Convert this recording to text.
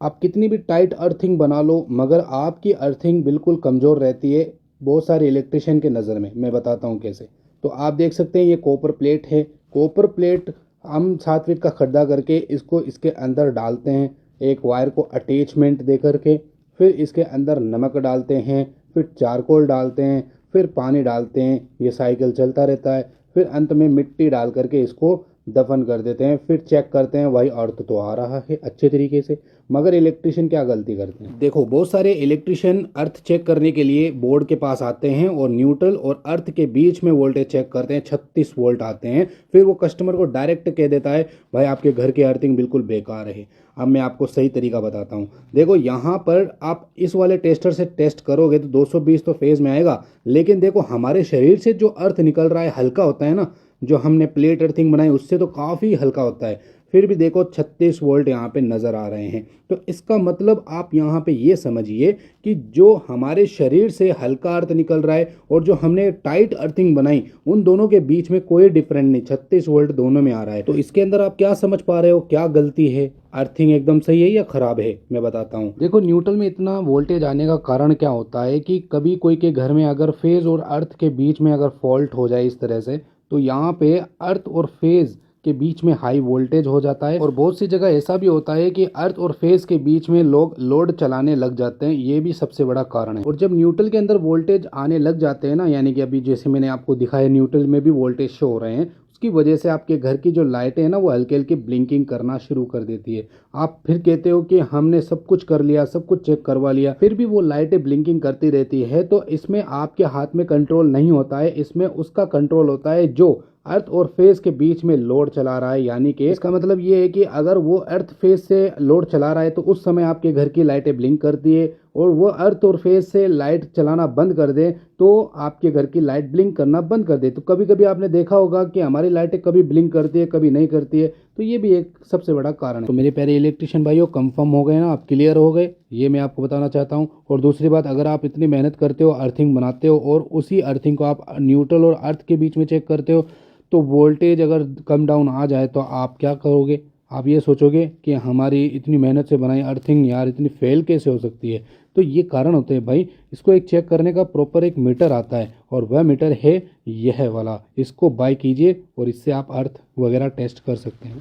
आप कितनी भी टाइट अर्थिंग बना लो मगर आपकी अर्थिंग बिल्कुल कमज़ोर रहती है बहुत सारे इलेक्ट्रिशियन के नज़र में। मैं बताता हूँ कैसे। तो आप देख सकते हैं ये कॉपर प्लेट है। कॉपर प्लेट हम 7 फीट का खड्डा करके इसको इसके अंदर डालते हैं, एक वायर को अटैचमेंट दे करके। फिर इसके अंदर नमक डालते हैं, फिर चारकोल डालते हैं, फिर पानी डालते हैं। ये साइकिल चलता रहता है। फिर अंत में मिट्टी डाल करके इसको दफन कर देते हैं। फिर चेक करते हैं भाई अर्थ तो आ रहा है अच्छे तरीके से। मगर इलेक्ट्रिशियन क्या गलती करते हैं, देखो बहुत सारे इलेक्ट्रिशियन अर्थ चेक करने के लिए बोर्ड के पास आते हैं और न्यूट्रल और अर्थ के बीच में वोल्टेज चेक करते हैं, 36 वोल्ट आते हैं। फिर वो कस्टमर को डायरेक्ट कह देता है भाई आपके घर की अर्थिंग बिल्कुल बेकार है। अब मैं आपको सही तरीका बताता हूँ। देखो यहाँ पर आप इस वाले टेस्टर से टेस्ट करोगे तो 220 तो फेज में आएगा, लेकिन देखो हमारे शरीर से जो अर्थ निकल रहा है हल्का होता है ना, जो हमने प्लेट अर्थिंग बनाई उससे तो काफ़ी हल्का होता है। फिर भी देखो 36 वोल्ट यहाँ पे नज़र आ रहे हैं। तो इसका मतलब आप यहाँ पे ये समझिए कि जो हमारे शरीर से हल्का अर्थ निकल रहा है और जो हमने टाइट अर्थिंग बनाई उन दोनों के बीच में कोई डिफरेंट नहीं, 36 वोल्ट दोनों में आ रहा है। तो इसके अंदर आप क्या समझ पा रहे हो, क्या गलती है, अर्थिंग एकदम सही है या खराब है? मैं बताता हूँ। देखो न्यूट्रल में इतना वोल्टेज आने का कारण क्या होता है कि कभी कोई के घर में अगर फेज और अर्थ के बीच में अगर फॉल्ट हो जाए इस तरह से, तो यहाँ पे अर्थ और फेज के बीच में हाई वोल्टेज हो जाता है। और बहुत सी जगह ऐसा भी होता है कि अर्थ और फेज के बीच में लोग लोड चलाने लग जाते हैं, ये भी सबसे बड़ा कारण है। और जब न्यूट्रल के अंदर वोल्टेज आने लग जाते हैं ना, यानी कि अभी जैसे मैंने आपको दिखाया न्यूट्रल में भी वोल्टेज शो हो रहे हैं, उसकी वजह से आपके घर की जो लाइटें हैं ना वो हल्की हल्की ब्लिंकिंग करना शुरू कर देती है। आप फिर कहते हो कि हमने सब कुछ कर लिया, सब कुछ चेक करवा लिया, फिर भी वो लाइटें ब्लिंकिंग करती रहती है। तो इसमें आपके हाथ में कंट्रोल नहीं होता है, इसमें उसका कंट्रोल होता है जो अर्थ और फेज के बीच में लोड चला रहा है। यानी कि इसका मतलब ये है कि अगर वो अर्थ फेज से लोड चला रहा है तो उस समय आपके घर की लाइटें ब्लिंक करती है, और वो अर्थ और फेज से लाइट चलाना बंद कर दे तो आपके घर की लाइट ब्लिंक करना बंद कर दे। तो कभी कभी आपने देखा होगा कि हमारी लाइटें कभी ब्लिंक करती है कभी नहीं करती है, तो ये भी एक सबसे बड़ा कारण है। तो मेरे प्यारे इलेक्ट्रिशियन भाइयों, कंफर्म हो गए ना, आप क्लियर हो गए, ये मैं आपको बताना चाहता हूँ। और दूसरी बात, अगर आप इतनी मेहनत करते हो, अर्थिंग बनाते हो और उसी अर्थिंग को आप न्यूट्रल और अर्थ के बीच में चेक करते हो, तो वोल्टेज अगर कम डाउन आ जाए तो आप क्या करोगे? आप ये सोचोगे कि हमारी इतनी मेहनत से बनाई अर्थिंग यार इतनी फेल कैसे हो सकती है? तो ये कारण होते हैं भाई। इसको एक चेक करने का प्रॉपर एक मीटर आता है और वह मीटर है यह वाला, इसको बाय कीजिए और इससे आप अर्थ वगैरह टेस्ट कर सकते हैं।